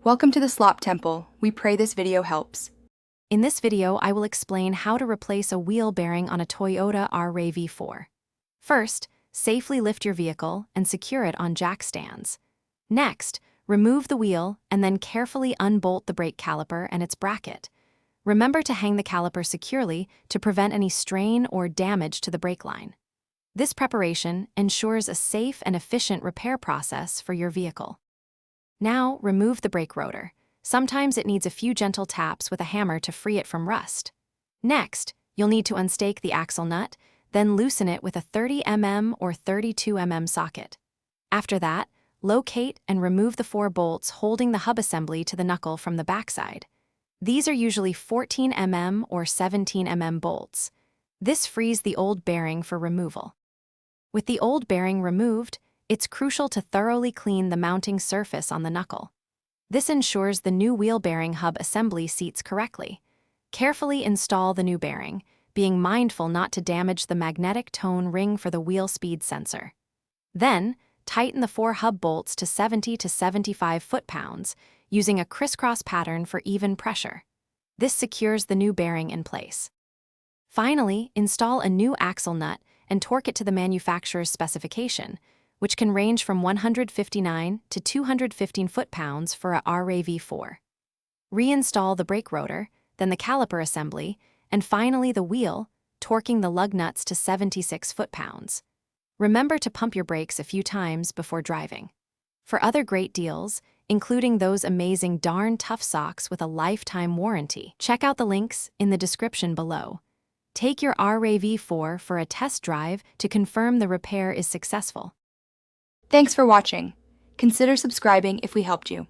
Welcome to the Slop Temple. We pray this video helps. In this video, I will explain how to replace a wheel bearing on a Toyota RAV4. First, safely lift your vehicle and secure it on jack stands. Next, remove the wheel and then carefully unbolt the brake caliper and its bracket. Remember to hang the caliper securely to prevent any strain or damage to the brake line. This preparation ensures a safe and efficient repair process for your vehicle. Now, remove the brake rotor. Sometimes it needs a few gentle taps with a hammer to free it from rust. Next, you'll need to unstake the axle nut, then loosen it with a 30 mm or 32 mm socket. After that, locate and remove the 4 bolts holding the hub assembly to the knuckle from the backside. These are usually 14 mm or 17 mm bolts. This frees the old bearing for removal. With the old bearing removed, it's crucial to thoroughly clean the mounting surface on the knuckle. This ensures the new wheel bearing hub assembly seats correctly. Carefully install the new bearing, being mindful not to damage the magnetic tone ring for the wheel speed sensor. Then, tighten the 4 hub bolts to 70 to 75 foot-pounds, using a crisscross pattern for even pressure. This secures the new bearing in place. Finally, install a new axle nut and torque it to the manufacturer's specification, which can range from 159 to 215 foot-pounds for a RAV4. Reinstall the brake rotor, then the caliper assembly, and finally the wheel, torquing the lug nuts to 76 foot-pounds. Remember to pump your brakes a few times before driving. For other great deals, including those amazing darn tough socks with a lifetime warranty, check out the links in the description below. Take your RAV4 for a test drive to confirm the repair is successful. Thanks for watching. Consider subscribing if we helped you.